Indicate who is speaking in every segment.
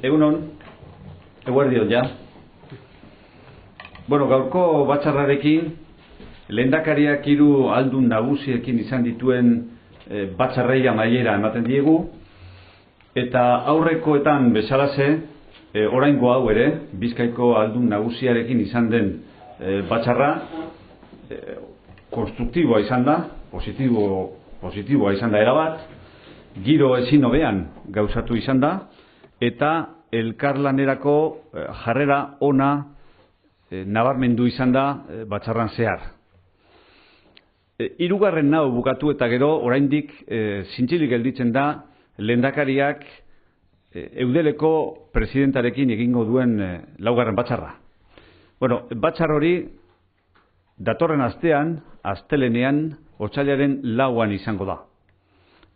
Speaker 1: Egunon, eguerdion ja. Bueno, gaurko batzarrarekin, lehendakariak 3 aldun nagusiekin izan dituen batzarrei amaiera ematen diegu, eta aurrekoetan bezalaze, oraingo hau ere, Bizkaiko aldun nagusiarekin izan den batzarra, konstruktiboa izan da, positiboa izan da erabat, giro ezin hobean gauzatu izan da, eta elkarlanerako jarrera ona nabarmendu izan da batzarran zehar. Hirugarren nau bukatu eta gero oraindik zintzilik gelditzen da lehendakariak Eudeleko presidentarekin egingo duen laugarren batzarra. Bueno, batzar hori datorren astean, astelenean, otsailaren 4an izango da.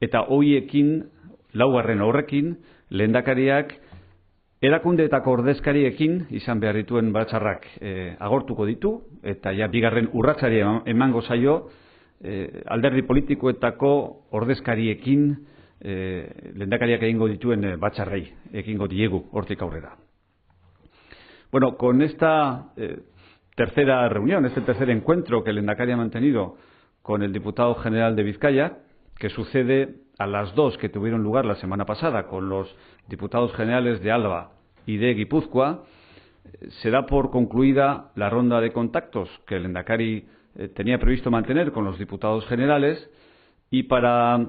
Speaker 1: Eta hoiekin, laugarren horrekin, lehendakariak erakundeetako ordezkariekin izan behar dituen batzarrak agortuko ditu, eta ja bigarren urratsari emango zaio alderdi politikoetako ordezkariekin lehendakariak egingo dituen batzarrei egingo diegu hortik aurrera. Bueno, con esta tercera reunión, este tercer encuentro que el lehendakari ha mantenido con el diputado general de Vizcaya, que sucede a las 2 que tuvieron lugar la semana pasada con los diputados generales de Álava y de Guipúzcoa, se da por concluida la ronda de contactos que el lehendakari tenía previsto mantener con los diputados generales, y para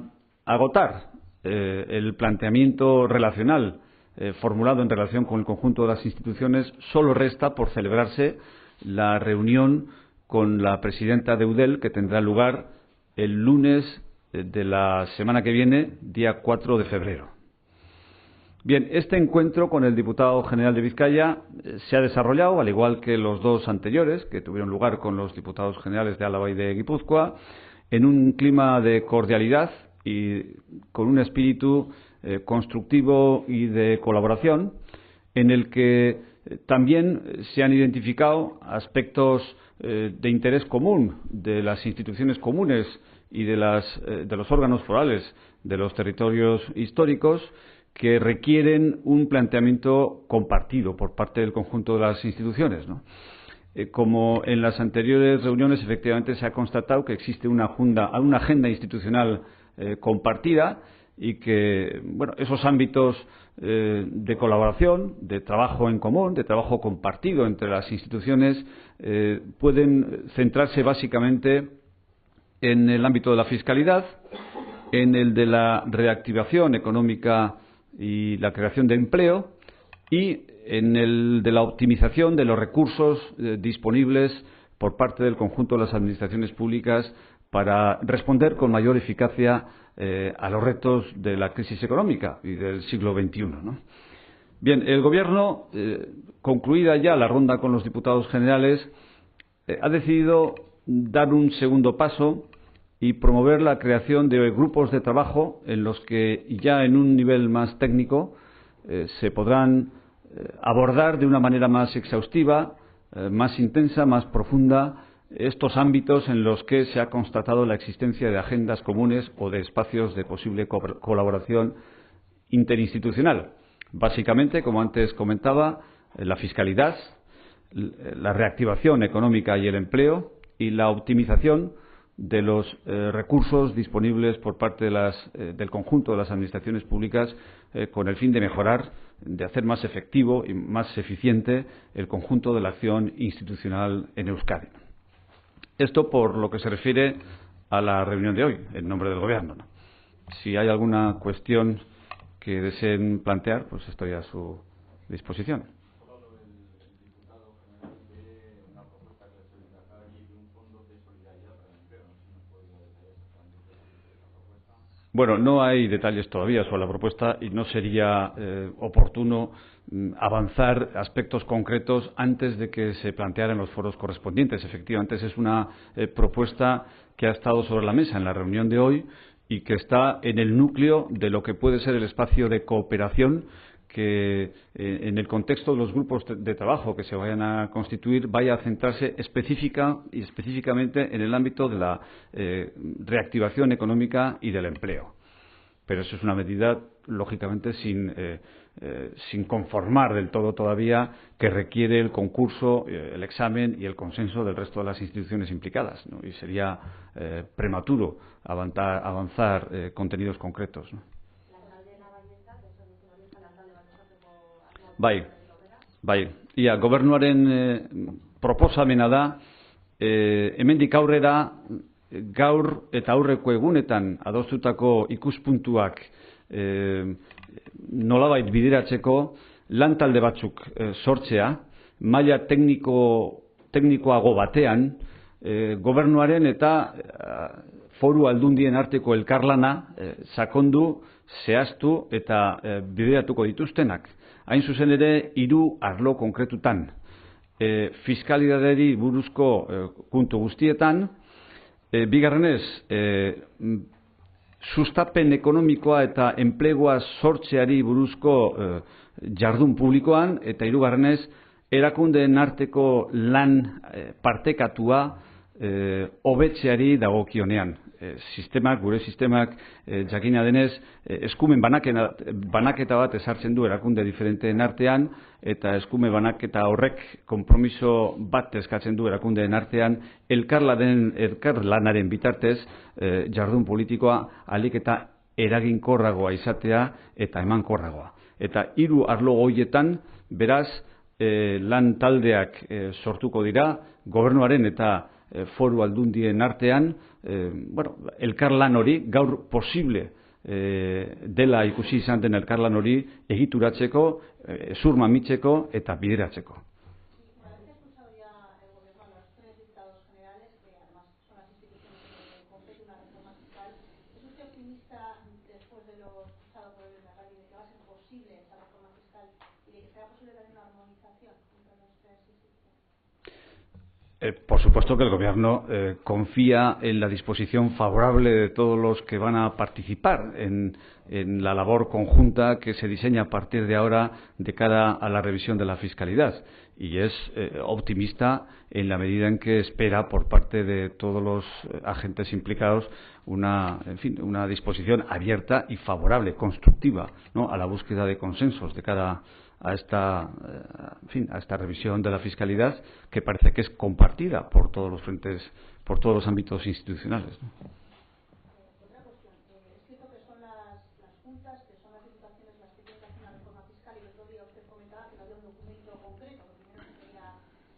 Speaker 1: agotar el planteamiento relacional formulado en relación con el conjunto de las instituciones, solo resta por celebrarse la reunión con la presidenta de Eudel, que tendrá lugar el lunes de la semana que viene, día 4 de febrero. Bien, este encuentro con el diputado general de Vizcaya se ha desarrollado, al igual que los 2 anteriores, que tuvieron lugar con los diputados generales de Álava y de Guipúzcoa, en un clima de cordialidad y con un espíritu constructivo y de colaboración, en el que también se han identificado aspectos de interés común de las instituciones comunes y de los órganos forales de los territorios históricos, que requieren un planteamiento compartido por parte del conjunto de las instituciones, ¿no? Como en las anteriores reuniones, efectivamente se ha constatado que existe una agenda institucional compartida, y que esos ámbitos de colaboración, de trabajo en común, de trabajo compartido entre las instituciones, pueden centrarse básicamente en el ámbito de la fiscalidad, en el de la reactivación económica y la creación de empleo, y en el de la optimización de los recursos disponibles por parte del conjunto de las administraciones públicas para responder con mayor eficacia a los retos de la crisis económica y del siglo XXI, ¿no? Bien, el Gobierno, concluida ya la ronda con los diputados generales, ha decidido dar un segundo paso y promover la creación de grupos de trabajo en los que ya en un nivel más técnico se podrán abordar de una manera más exhaustiva, más intensa, más profunda, estos ámbitos en los que se ha constatado la existencia de agendas comunes o de espacios de posible colaboración interinstitucional. Básicamente, como antes comentaba, la fiscalidad, la reactivación económica y el empleo, y la optimización de los recursos disponibles por parte del conjunto de las administraciones públicas, con el fin de mejorar, de hacer más efectivo y más eficiente el conjunto de la acción institucional en Euskadi. Esto por lo que se refiere a la reunión de hoy, en nombre del Gobierno, ¿no? Si hay alguna cuestión que deseen plantear, pues estoy a su disposición. Bueno, no hay detalles todavía sobre la propuesta y no sería oportuno avanzar aspectos concretos antes de que se plantearan los foros correspondientes. Efectivamente, es una propuesta que ha estado sobre la mesa en la reunión de hoy y que está en el núcleo de lo que puede ser el espacio de cooperación que en el contexto de los grupos de trabajo que se vayan a constituir vaya a centrarse específicamente en el ámbito de la reactivación económica y del empleo. Pero eso es una medida, lógicamente, sin sin conformar del todo todavía, que requiere el concurso, el examen y el consenso del resto de las instituciones implicadas, ¿no? Y sería prematuro avanzar contenidos concretos, ¿no? Bai, ia gobernuaren proposamena da, hemendik aurrera gaur eta aurreko egunetan adostutako ikuspuntuak nolabait bideratzeko lantalde batzuk sortzea, maila teknikoago batean, gobernuaren eta foru aldundien arteko elkarlana sakondu, zehaztu eta bideratuko dituztenak. Hain zuzen ere, 3 arlo konkretutan. Fiskalidaderi buruzko puntu guztietan, bigarrenez, sustapen ekonomikoa eta enplegua sortzeari buruzko jardun publikoan, eta 3. erakundeen arteko lan partekatua hobetzeari dagokionean. Gure sistemak jakina denez, eskumen banaketa bat ezartzen du erakunde diferenteen artean, eta eskumen banaketa horrek konpromiso bat eskatzen du erakundeen artean, elkarlanaren bitartez jardun politikoa ahalik eta eraginkorragoa izatea eta emankorragoa. Eta 3 arlo horietan, beraz, lan taldeak sortuko dira, gobernuaren eta foru aldundien artean, elkarlan hori, gaur posible dela ikusi izan den elkarlan hori egituratzeko, zur mamitzeko eta bideratzeko. Por supuesto que el Gobierno confía en la disposición favorable de todos los que van a participar en la labor conjunta que se diseña a partir de ahora de cara a la revisión de la fiscalidad. Y es optimista en la medida en que espera por parte de todos los agentes implicados una disposición abierta y favorable, constructiva, ¿no?, a la búsqueda de consensos de cara a esta revisión de la fiscalidad, que parece que es compartida por todos los frentes, por todos los ámbitos institucionales, ¿no?
Speaker 2: Otra cuestión, es cierto que son las juntas, que son las diputaciones las que tienen que hacer una reforma fiscal, y el otro día usted comentaba que no había un documento concreto, que primero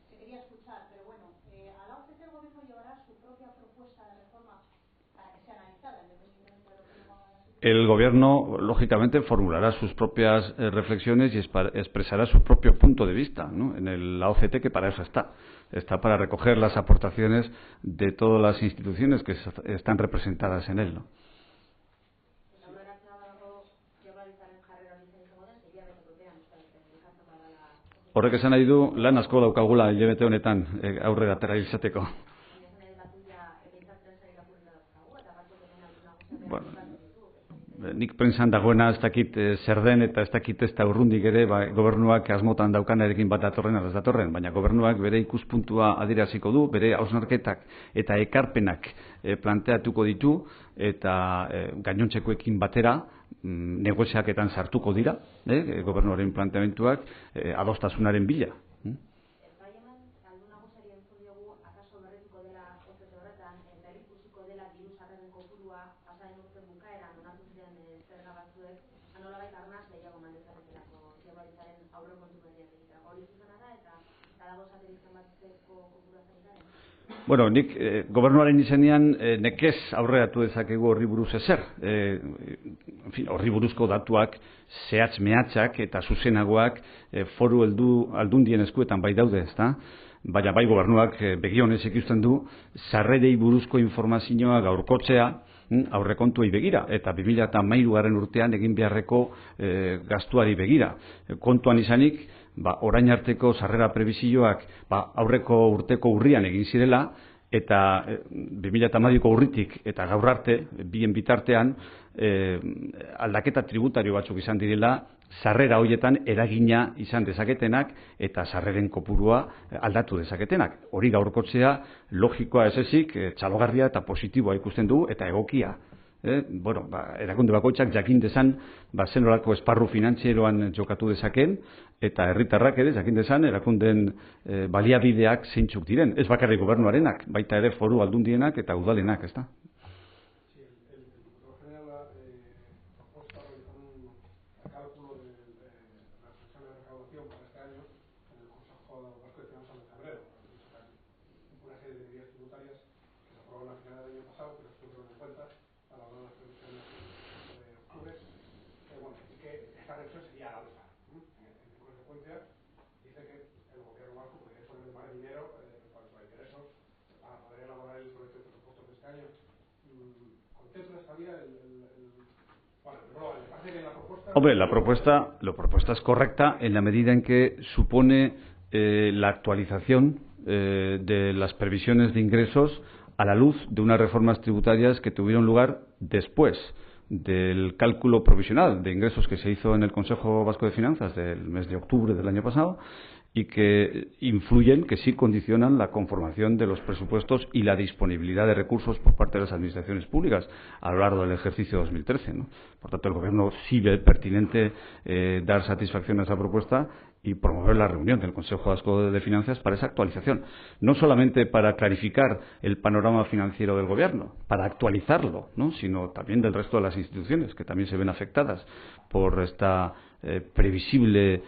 Speaker 2: se quería escuchar, pero bueno, a la OCT el Gobierno llevará su propia propuesta de reforma para que sea analizada, independientemente de lo que luego haga.
Speaker 1: El Gobierno, lógicamente, formulará sus propias reflexiones y expresará su propio punto de vista, ¿no?, en la OCT, que para eso está. Está para recoger las aportaciones de todas las instituciones que están representadas en él, ¿no? Horrek esan nahi du lan asko daukagula hilabete honetan aurrera atera izateko. Nik prentsan dagoena ez dakit zer den eta ez dakit ez da urrundik ere, gobernuak asmotan daukanarekin bat datorren ala ez datorren, baina gobernuak bere ikuspuntua adieraziko du, bere hausnarketak eta ekarpenak planteatuko ditu, eta gainontzekoekin batera negoziaketan sartuko dira, gobernuaren planteamentuak adostasunaren bila. Bueno, nik gobernuaren izenean nekez aurreratu dezakegu horri buruz ezer. Horri buruzko datuak zehatz mehatxak eta zuzenagoak foru aldundien eskuetan bai daude, ezta? Baina bai gobernuak begionez ikusten du sarrerei buruzko informazioa gaurkotzea aurrekontuei begira eta 2013 urtean egin beharreko gastuari begira. Kontuan izanik, orain arteko sarrera prebizioak aurreko urteko urrian egin zirela, eta 2012ko urritik eta gaur arte, bien bitartean, aldaketa tributario batzuk izan direla, sarrera horietan eragina izan dezaketenak eta sarreren kopurua aldatu dezaketenak. Hori gaurkotzea logikoa ez ezik, txalogarria eta positiboa ikusten dugu eta egokia. bueno, erakunde bakoitzak jakin dezan zen nolako esparru finantzieroan jokatu dezakeen, eta herritarrak ere jakin dezan erakundeen baliabideak zeintzuk diren. Ez bakarrik gobernuarenak, baita ere foru aldundienak eta udalenak, ezta? Hombre, la propuesta es correcta en la medida en que supone la actualización de las previsiones de ingresos a la luz de unas reformas tributarias que tuvieron lugar después del cálculo provisional de ingresos que se hizo en el Consejo Vasco de Finanzas del mes de octubre del año pasado y que influyen, que sí condicionan la conformación de los presupuestos y la disponibilidad de recursos por parte de las administraciones públicas a lo largo del ejercicio 2013, ¿no? Por tanto, el Gobierno sí ve pertinente dar satisfacción a esa propuesta y promover la reunión del Consejo Vasco de Finanzas para esa actualización. No solamente para clarificar el panorama financiero del Gobierno, para actualizarlo, ¿no?, sino también del resto de las instituciones, que también se ven afectadas por esta previsible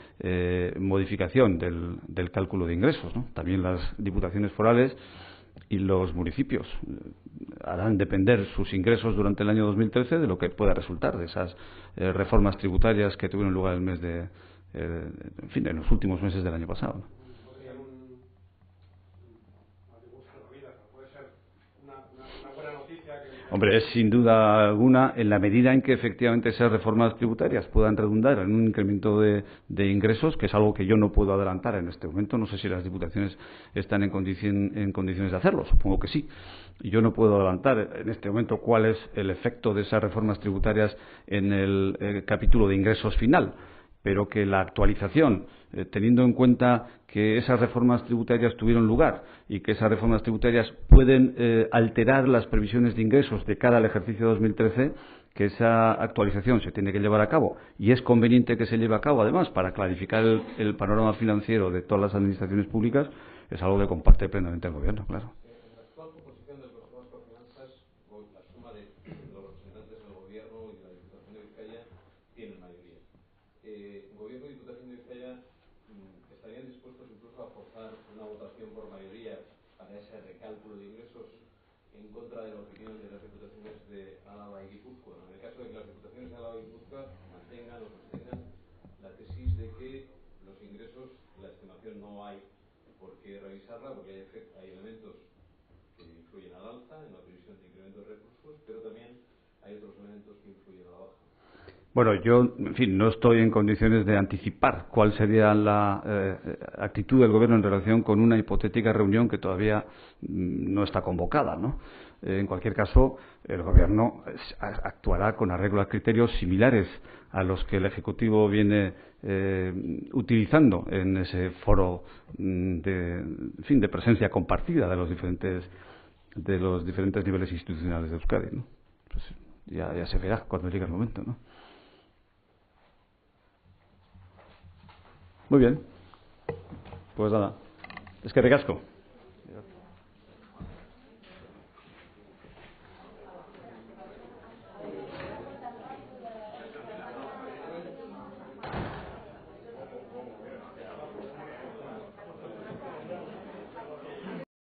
Speaker 1: modificación del cálculo de ingresos, ¿no? También las diputaciones forales y los municipios harán depender sus ingresos durante el año 2013 de lo que pueda resultar de esas reformas tributarias que tuvieron lugar el mes de en los últimos meses del año pasado, ¿no? Hombre, es sin duda alguna, en la medida en que efectivamente esas reformas tributarias puedan redundar en un incremento de ingresos, que es algo que yo no puedo adelantar en este momento. No sé si las diputaciones están en condiciones de hacerlo, supongo que sí. Yo no puedo adelantar en este momento cuál es el efecto de esas reformas tributarias en el capítulo de ingresos final, pero que la actualización, teniendo en cuenta que esas reformas tributarias tuvieron lugar y que esas reformas tributarias pueden alterar las previsiones de ingresos de cara al ejercicio 2013, que esa actualización se tiene que llevar a cabo y es conveniente que se lleve a cabo, además, para clarificar el panorama financiero de todas las administraciones públicas, es algo que comparte plenamente el Gobierno, claro.
Speaker 3: Gobierno y Diputación de Vizcaya estarían dispuestos incluso a forzar una votación por mayoría para ese recálculo de ingresos en contra de la opinión de las diputaciones de Álava y Guipúzcoa. En el caso de que las diputaciones de Álava y Guipúzcoa mantengan o sostengan la tesis de que los ingresos, la estimación no hay por qué revisarla, porque hay elementos que influyen al alza en la previsión de incremento de recursos, pero también hay otros elementos que influyen a la baja.
Speaker 1: Bueno, yo, en fin, no estoy en condiciones de anticipar cuál sería la actitud del Gobierno en relación con una hipotética reunión que todavía no está convocada, ¿no? En cualquier caso, el Gobierno actuará con arreglo a criterios similares a los que el Ejecutivo viene utilizando en ese foro de presencia compartida de los diferentes niveles institucionales de Euskadi, ¿no? Pues ya se verá cuando llegue el momento, ¿no? Muy bien, pues nada, eskerrik asko.